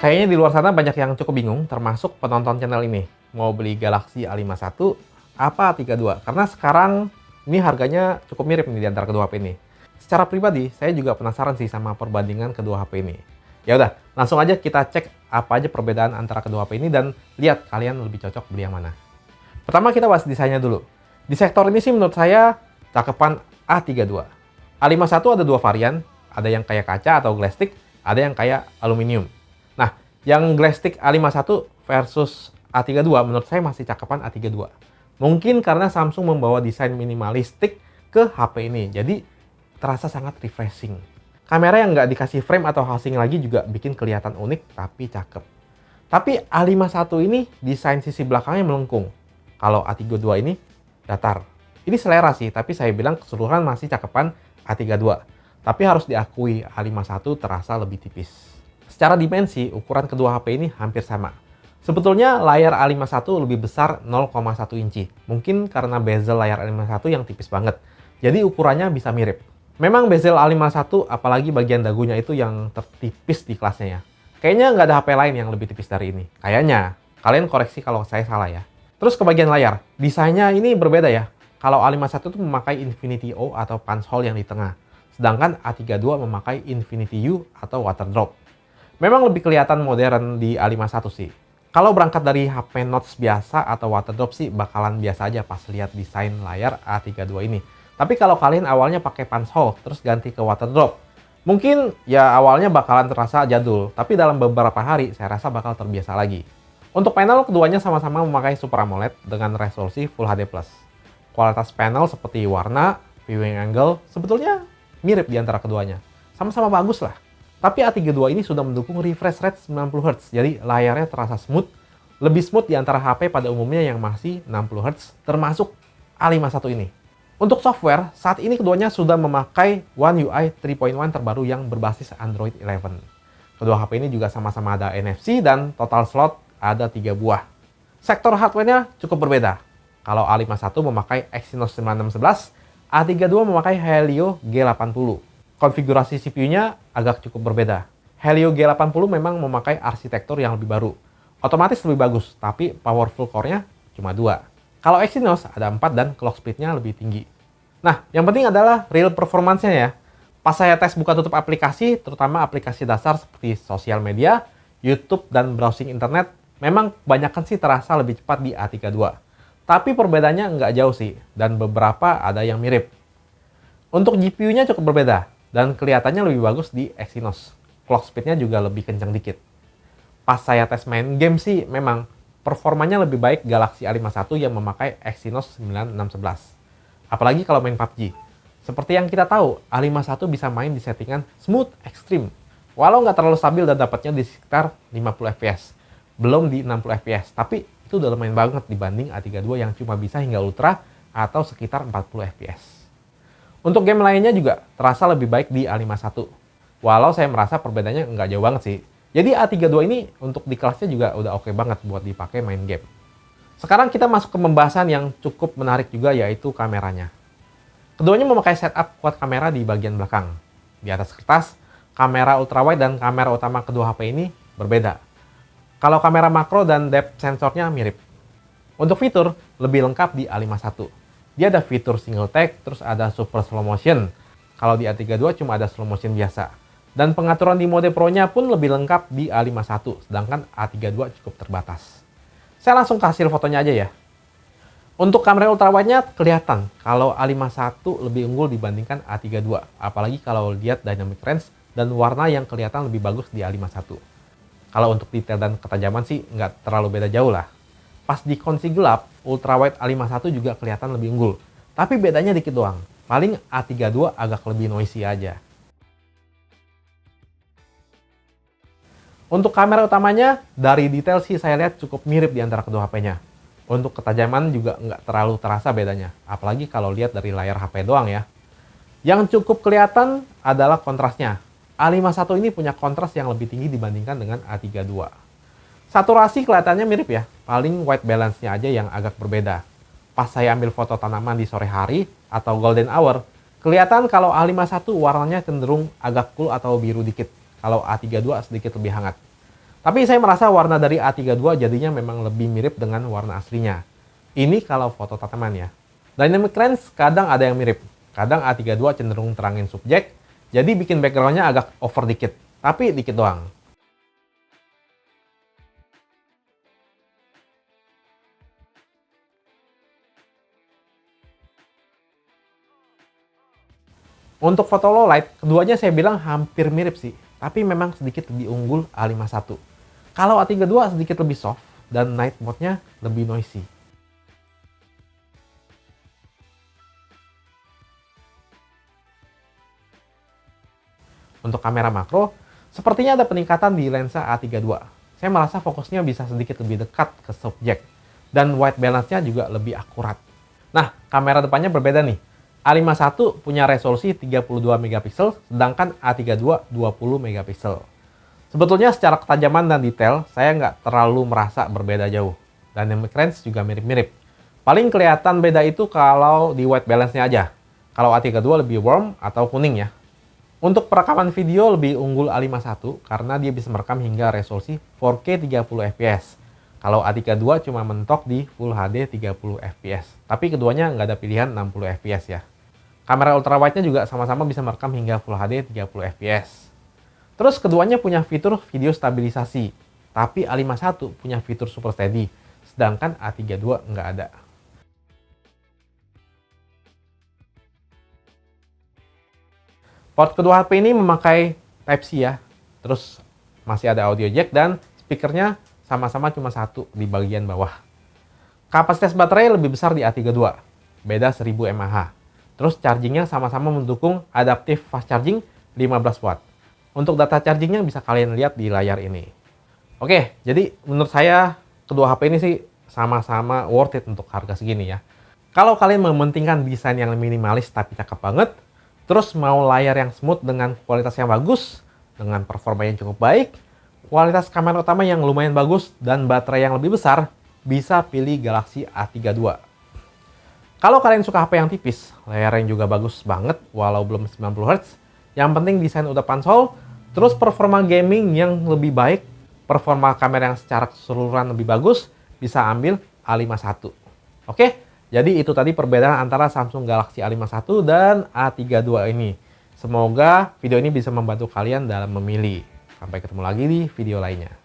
Kayaknya di luar sana banyak yang cukup bingung, termasuk penonton channel ini. Mau beli Galaxy A51 apa A32? Karena sekarang ini harganya cukup mirip nih di antara kedua HP ini. Secara pribadi, saya juga penasaran sih sama perbandingan kedua HP ini. Ya udah, langsung aja kita cek apa aja perbedaan antara kedua HP ini dan lihat kalian lebih cocok beli yang mana. Pertama kita bahas desainnya dulu. Di sektor ini sih menurut saya cakepan A32. A51 ada dua varian, ada yang kayak kaca atau glass stick, ada yang kayak aluminium. Nah, yang glass stick A51 versus A32 menurut saya masih cakepan A32. Mungkin karena Samsung membawa desain minimalistik ke HP ini, jadi terasa sangat refreshing. Kamera yang nggak dikasih frame atau housing lagi juga bikin kelihatan unik tapi cakep. Tapi A51 ini desain sisi belakangnya melengkung. Kalau A32 ini datar. Ini selera sih, tapi saya bilang keseluruhan masih cakepan A32. Tapi harus diakui A51 terasa lebih tipis. Secara dimensi, ukuran kedua HP ini hampir sama. Sebetulnya layar A51 lebih besar 0,1 inci. Mungkin karena bezel layar A51 yang tipis banget. Jadi ukurannya bisa mirip. Memang bezel A51 apalagi bagian dagunya itu yang tertipis di kelasnya ya. Kayaknya nggak ada HP lain yang lebih tipis dari ini. Kayaknya. Kalian koreksi kalau saya salah ya. Terus ke bagian layar. Desainnya ini berbeda ya. Kalau A51 itu memakai Infinity O atau punch hole yang di tengah. Sedangkan A32 memakai Infinity U atau water drop. Memang lebih kelihatan modern di A51 sih. Kalau berangkat dari HP Notes biasa atau water drop sih bakalan biasa aja pas lihat desain layar A32 ini. Tapi kalau kalian awalnya pakai punch hole terus ganti ke water drop, mungkin ya awalnya bakalan terasa jadul, tapi dalam beberapa hari saya rasa bakal terbiasa lagi. Untuk panel keduanya sama-sama memakai Super AMOLED dengan resolusi Full HD+. Kualitas panel seperti warna, viewing angle sebetulnya mirip di antara keduanya. Sama-sama bagus lah. Tapi A32 ini sudah mendukung refresh rate 90Hz, jadi layarnya terasa smooth, lebih smooth di antara HP pada umumnya yang masih 60Hz, termasuk A51 ini. Untuk software, saat ini keduanya sudah memakai One UI 3.1 terbaru yang berbasis Android 11. Kedua HP ini juga sama-sama ada NFC dan total slot ada 3 buah. Sektor hardware-nya cukup berbeda. Kalau A51 memakai Exynos 9611, A32 memakai Helio G80. Konfigurasi CPU-nya agak cukup berbeda. Helio G80 memang memakai arsitektur yang lebih baru. Otomatis lebih bagus, tapi powerful core-nya cuma 2. Kalau Exynos ada 4 dan clock speed-nya lebih tinggi. Nah, yang penting adalah real performance-nya ya. Pas saya tes buka tutup aplikasi, terutama aplikasi dasar seperti sosial media, YouTube, dan browsing internet, memang kebanyakan sih terasa lebih cepat di A32. Tapi perbedaannya nggak jauh sih, dan beberapa ada yang mirip. Untuk GPU-nya cukup berbeda, dan kelihatannya lebih bagus di Exynos. Clock speed-nya juga lebih kencang dikit. Pas saya tes main game sih, memang performanya lebih baik Galaxy A51 yang memakai Exynos 9611. Apalagi kalau main PUBG. Seperti yang kita tahu, A51 bisa main di settingan smooth extreme. Walau nggak terlalu stabil dan dapatnya di sekitar 50 fps. Belum di 60 fps, tapi itu udah lumayan banget dibanding A32 yang cuma bisa hingga ultra atau sekitar 40 fps. Untuk game lainnya juga terasa lebih baik di A51. Walau saya merasa perbedaannya nggak jauh banget sih. Jadi A32 ini untuk di kelasnya juga udah oke banget buat dipakai main game. Sekarang kita masuk ke pembahasan yang cukup menarik juga yaitu kameranya. Keduanya memakai setup quad kamera di bagian belakang. Di atas kertas, kamera ultrawide dan kamera utama kedua HP ini berbeda. Kalau kamera makro dan depth sensornya mirip. Untuk fitur, lebih lengkap di A51. Dia ada fitur single take, terus ada super slow motion. Kalau di A32 cuma ada slow motion biasa. Dan pengaturan di mode Pro-nya pun lebih lengkap di A51, sedangkan A32 cukup terbatas. Saya langsung ke hasil fotonya aja ya. Untuk kamera ultrawide-nya kelihatan kalau A51 lebih unggul dibandingkan A32, apalagi kalau lihat dynamic range dan warna yang kelihatan lebih bagus di A51. Kalau untuk detail dan ketajaman sih nggak terlalu beda jauh lah. Pas di kondisi gelap, ultrawide A51 juga kelihatan lebih unggul. Tapi bedanya dikit doang. Paling A32 agak lebih noisy aja. Untuk kamera utamanya, dari detail sih saya lihat cukup mirip di antara kedua HP-nya. Untuk ketajaman juga nggak terlalu terasa bedanya. Apalagi kalau lihat dari layar HP doang ya. Yang cukup kelihatan adalah kontrasnya. A51 ini punya kontras yang lebih tinggi dibandingkan dengan A32. Saturasi kelihatannya mirip ya, paling white balance-nya aja yang agak berbeda. Pas saya ambil foto tanaman di sore hari atau golden hour, kelihatan kalau A51 warnanya cenderung agak cool atau biru dikit. Kalau A32 sedikit lebih hangat. Tapi saya merasa warna dari A32 jadinya memang lebih mirip dengan warna aslinya. Ini kalau foto tataman ya. Dynamic range kadang ada yang mirip. Kadang A32 cenderung terangin subjek, jadi bikin backgroundnya agak over dikit. Tapi dikit doang. Untuk foto low light, keduanya saya bilang hampir mirip sih. Tapi memang sedikit lebih unggul A51. Kalau A32 sedikit lebih soft dan night mode-nya lebih noisy. Untuk kamera makro, sepertinya ada peningkatan di lensa A32. Saya merasa fokusnya bisa sedikit lebih dekat ke subjek. Dan white balance-nya juga lebih akurat. Nah, kamera depannya berbeda nih. A51 punya resolusi 32 megapiksel, sedangkan A32 20 megapiksel. Sebetulnya secara ketajaman dan detail, saya nggak terlalu merasa berbeda jauh. Dynamic range juga mirip-mirip. Paling kelihatan beda itu kalau di white balance-nya aja. Kalau A32 lebih warm atau kuning ya. Untuk perekaman video lebih unggul A51 karena dia bisa merekam hingga resolusi 4K 30 fps. Kalau A32 cuma mentok di Full HD 30 fps. Tapi keduanya nggak ada pilihan 60 fps ya. Kamera ultrawide-nya juga sama-sama bisa merekam hingga Full HD 30 fps. Terus keduanya punya fitur video stabilisasi. Tapi A51 punya fitur super steady. Sedangkan A32 nggak ada. Port kedua HP ini memakai Type-C ya. Terus masih ada audio jack dan speakernya sama-sama cuma satu di bagian bawah. Kapasitas baterai lebih besar di A32, beda 1000 mAh. Terus chargingnya sama-sama mendukung adaptive fast charging 15 watt. Untuk data chargingnya bisa kalian lihat di layar ini. Oke, jadi menurut saya kedua HP ini sih sama-sama worth it untuk harga segini ya. Kalau kalian mementingkan desain yang minimalis tapi cakep banget, terus mau layar yang smooth dengan kualitas yang bagus, dengan performa yang cukup baik, kualitas kamera utama yang lumayan bagus, dan baterai yang lebih besar, bisa pilih Galaxy A32. Kalau kalian suka HP yang tipis, layar yang juga bagus banget, walau belum 90Hz, yang penting desain udah pansol, terus performa gaming yang lebih baik, performa kamera yang secara keseluruhan lebih bagus, bisa ambil A51. Oke? Jadi itu tadi perbedaan antara Samsung Galaxy A51 dan A32 ini. Semoga video ini bisa membantu kalian dalam memilih. Sampai ketemu lagi di video lainnya.